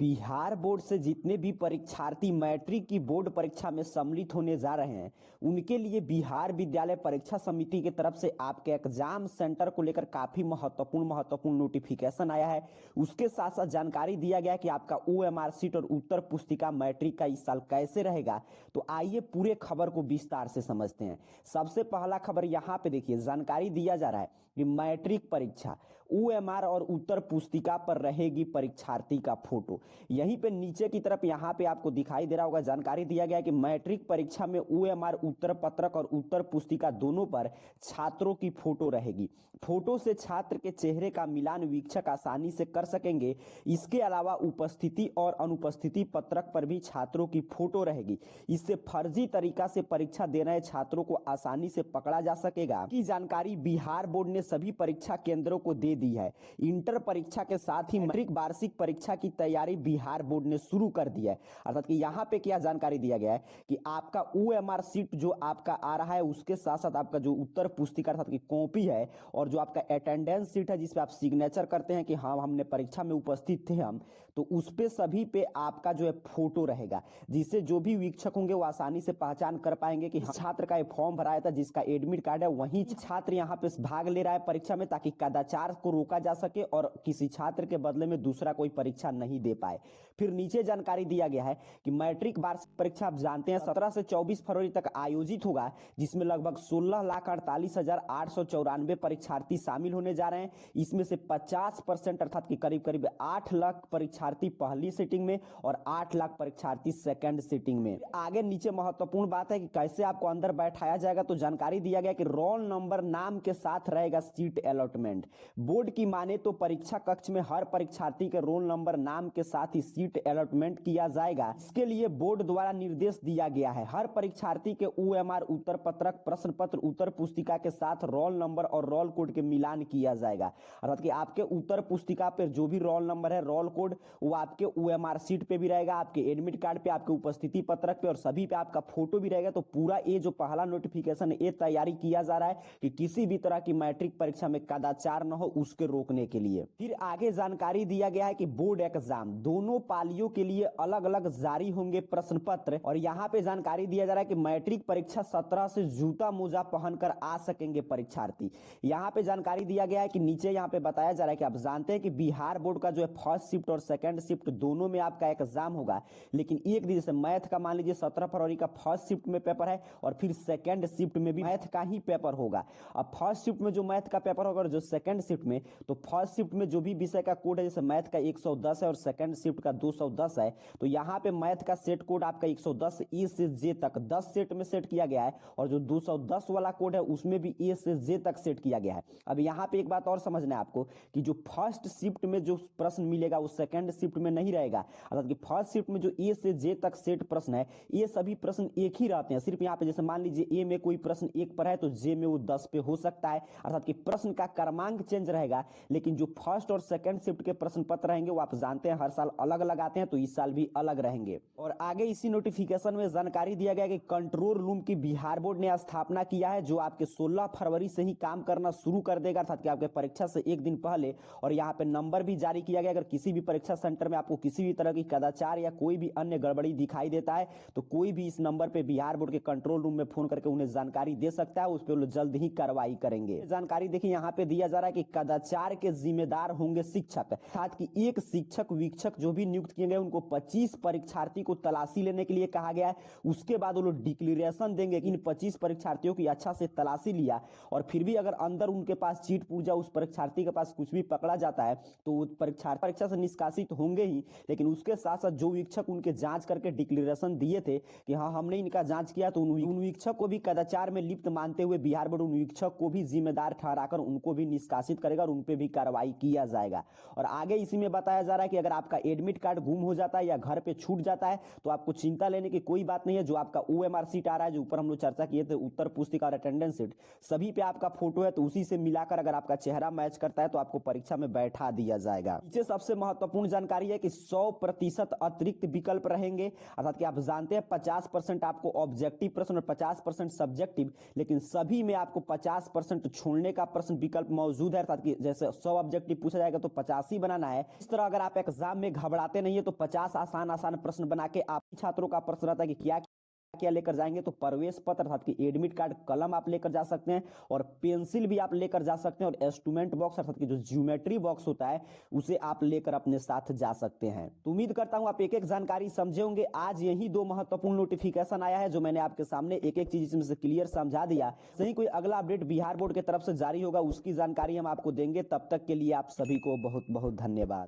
Bihar board से जितने भी परीक्षार्थी मैट्रिक की बोर्ड परीक्षा में सम्मिलित होने जा रहे हैं उनके लिए बिहार विद्यालय परीक्षा समिति की तरफ से आपके एग्जाम सेंटर को लेकर काफी महत्वपूर्ण नोटिफिकेशन आया है। उसके साथ साथ जानकारी दिया गया है कि आपका ओएमआर शीट और उत्तर पुस्तिका मैट्रिक का इस साल कैसे रहेगा। तो आइए पूरे खबर को विस्तार से समझते हैं। सबसे पहला खबर यहाँ पे देखिए, जानकारी दिया जा रहा है कि मैट्रिक परीक्षा ओएमआर और उत्तर पुस्तिका पर रहेगी परीक्षार्थी का फोटो। यहीं पे नीचे की तरफ यहाँ पे आपको दिखाई दे रहा होगा, जानकारी दिया गया है कि मैट्रिक परीक्षा में ओएमआर उत्तर पत्रक और उत्तर पुस्तिका दोनों पर छात्रों की फोटो रहेगी। फोटो से छात्र के चेहरे का मिलान वीक्षक आसानी से कर सकेंगे। इसके अलावा उपस्थिति और अनुपस्थिति पत्रक पर भी छात्रों की फोटो रहेगी। इससे फर्जी तरीका से परीक्षा दे रहे छात्रों को आसानी से पकड़ा जा सकेगा। की जानकारी बिहार बोर्ड ने सभी परीक्षा केंद्रों को दे दी है। इंटर परीक्षा के साथ ही मैट्रिक वार्षिक परीक्षा की तैयारी बिहार बोर्ड ने शुरू कर दी है। अर्थात कि यहाँ पे क्या जानकारी दिया गया है कि आपका ओएमआर शीट जो आपका आ रहा है उसके साथ साथ आपका जो उत्तर पुस्तिका अर्थात की कॉपी है और जो आपका अटेंडेंस शीट है जिसपे आप सिग्नेचर करते हैं कि हाँ हमने परीक्षा में उपस्थित थे हम, तो उस पे सभी पे आपका जो है फोटो रहेगा, जिससे जो भी वीक्षक होंगे वो आसानी से पहचान कर पाएंगे कि छात्र का फॉर्म भराया था जिसका एडमिट कार्ड है वही छात्र यहाँ पे भाग ले रहा है परीक्षा में, ताकि कदाचार को रोका जा सके और किसी छात्र के बदले में दूसरा कोई परीक्षा नहीं दे पाए। फिर नीचे जानकारी दिया गया है कि मैट्रिक वार्षिक परीक्षा आप जानते हैं 17 से 24 फरवरी तक आयोजित होगा, जिसमें लगभग 16,48,894 परीक्षार्थी शामिल होने जा रहे हैं। इसमें से 50% अर्थात कि करीब 8 लाख परीक्षार्थी पहली सीटिंग में और 8 लाख परीक्षार्थी सेकंड सीटिंग में। आगे नीचे महत्वपूर्ण बात है कि कैसे आपको अंदर बैठाया जाएगा। तो जानकारी दिया गया कि रोल नंबर नाम के साथ रहेगा सीट अलॉटमेंट। बोर्ड की माने तो परीक्षा कक्ष में हर परीक्षार्थी के रोल नंबर नाम के साथ ही सीट अलॉटमेंट किया जाएगा। इसके लिए बोर्ड द्वारा निर्देश दिया गया है हर परीक्षार्थी के ओएमआर उत्तर पत्रक प्रश्न पत्र उत्तर पुस्तिका के साथ रोल नंबर और रोल कोड के मिलान किया जाएगा। अर्थात कि आपके उत्तर पुस्तिका पर जो भी रोल नंबर है रोल कोड वो आपके ओएमआर शीट पे भी रहेगा, आपके एडमिट कार्ड पे, आपके उपस्थिति पत्रक पे और सभी पे आपका फोटो भी रहेगा। तो पूरा ये जो पहला नोटिफिकेशन ये तैयारी किया जा रहा है कि किसी भी तरह की मैट्रिक परीक्षा में कदाचार न हो उसके रोकने के लिए। फिर आगे जानकारी दिया गया है कि बोर्ड एग्जाम दोनों पालियों के लिए अलग अलग जारी होंगे प्रश्न पत्र। और यहाँ पे जानकारी दिया जा रहा है कि मैट्रिक परीक्षा 17 से जूता मोजा पहनकर आ सकेंगे परीक्षार्थी। यहाँ पे जानकारी दिया गया है कि नीचे यहाँ पे बताया जा रहा है कि आप जानते हैं कि बिहार बोर्ड का जो है फर्स्ट शिफ्ट और सेकंड शिफ्ट दोनों में आपका एग्जाम होगा, लेकिन एक दिन जैसे मैथ का मान लीजिए 17 फरवरी का फर्स्ट शिफ्ट में पेपर है और फिर सेकंड शिफ्ट में भी मैथ का ही पेपर होगा। अब फर्स्ट शिफ्ट में जो मैथ का पेपर होगा और जो सेकंड शिफ्ट में, तो फर्स्ट शिफ्ट में जो भी विषय का कोड है जैसे मैथ का 110 है और सेकंड शिफ्ट का 210 है, तो यहाँ पे मैथ का सेट कोड आपका 110 ए से जे तक 10 सेट में सेट किया गया है और जो 210 वाला कोड है उसमें भी ए से जे तक सेट किया गया है। अब यहाँ पे एक बात और समझना है आपको कि जो फर्स्ट शिफ्ट में जो प्रश्न मिलेगा वो सेकंड शिफ्ट में नहीं रहेगा। अर्थात कि फर्स्ट शिफ्ट में जो ए से जे तक सेट प्रश्न है ये सभी प्रश्न एक ही रहते हैं। सिर्फ यहाँ पे जैसे मान लीजिए ए में कोई प्रश्न 1 पर है तो जे में वो 10 पे हो सकता है। अर्थात कि प्रश्न का क्रमांक चेंज रहेगा, लेकिन जो फर्स्ट और सेकंड शिफ्ट के प्रश्न पत्र रहेंगे वो आप जानते हैं हर साल अलग अलग आते हैं, तो इस साल भी अलग रहेंगे। और आगे इसी नोटिफिकेशन में जानकारी दिया गया कि कंट्रोल रूम की बिहार बोर्ड ने स्थापना किया है जो आपके 16 फरवरी से ही काम करना शुरू कर देगा, अर्थात कि आपके परीक्षा से एक दिन पहले। और यहाँ पे नंबर भी जारी किया गया, अगर किसी भी परीक्षा सेंटर में आपको किसी भी तरह की कदाचार या कोई भी अन्य गड़बड़ी दिखाई देता है तो कोई भी इस नंबर पे बिहार बोर्ड के कंट्रोल रूम में फोन करके उन्हें जानकारी दे सकता है, उस पर जल्द ही कार्रवाई करेंगे। जानकारी देखिए यहाँ पे दिया जा रहा है कि कदाचार के जिम्मेदार होंगे शिक्षक, साथ कि एक शिक्षक वीक्षक जो भी नियुक्त किए गए उनको 25 परीक्षार्थी को तलाशी लेने के लिए कहा गया है। उसके बाद वो लोग डिक्लेरेशन देंगे कि इन 25 परीक्षार्थियों की अच्छा से तलाशी लिया और फिर भी अगर अंदर उनके पास चीट पूर्जा उस परीक्षार्थी के पास कुछ भी पकड़ा जाता है तो वो परीक्षा से निष्कासित होंगे ही, लेकिन उसके साथ साथ जो वीक्षक उनके जांच करके डिक्लेरेशन दिए थे कि हाँ हमने इनका जांच किया, तो उन वीक्षक को भी कदाचार में लिप्त मानते हुए बिहार बोर्ड उन वीक्षक को भी जिम्मेदार ठहराकर उनको भी निष्कासित करेगा और उन पे भी कार्रवाई किया जाएगा। और आगे इसी में बताया जा रहा है कि अगर आपका एडमिट कार्ड गुम हो जाता है या घर पे छूट जाता है तो आपको चिंता लेने की कोई बात नहीं है। जो आपका ओएमआर शीट आ रहा है जो ऊपर हम लोग चर्चा किए थे उत्तर पुस्तिका और अटेंडेंस शीट सभी पे आपका फोटो है, तो उसी से मिलाकर अगर आपका चेहरा मैच करता है तो आपको परीक्षा में बैठा दिया जाएगा। नीचे सबसे महत्वपूर्ण जानकारी है कि 100% अतिरिक्त विकल्प रहेंगे। अर्थात कि आप जानते हैं 50% आपको ऑब्जेक्टिव प्रश्न और 50% सब्जेक्टिव, लेकिन सभी में आपको 50% छोड़ने करने का प्रश्न विकल्प मौजूद है, अर्थात कि जैसे 100 ऑब्जेक्टिव पूछा जाएगा तो 50 ही बनाना है। इस तरह अगर आप एग्जाम में घबराते नहीं है तो 50 आसान आसान प्रश्न बना के आप छात्रों का प्रश्न रहता है कि क्या क्या लेकर जाएंगे, तो प्रवेश पत्र अर्थात कि एडमिट कार्ड, कलम आप लेकर जा सकते हैं और पेंसिल भी आप लेकर जा सकते हैं और इंस्ट्रूमेंट बॉक्स अर्थात कि जो ज्योमेट्री बॉक्स होता है उसे आप लेकर अपने साथ जा सकते हैं। तो उम्मीद करता हूं आप एक एक जानकारी समझे होंगे। आज यही 2 महत्वपूर्ण नोटिफिकेशन आया है जो मैंने आपके सामने एक एक चीज इसमें से क्लियर समझा दिया। सही कोई अगला अपडेट बिहार बोर्ड की तरफ से जारी होगा उसकी जानकारी हम आपको देंगे। तब तक के लिए आप सभी को बहुत बहुत धन्यवाद।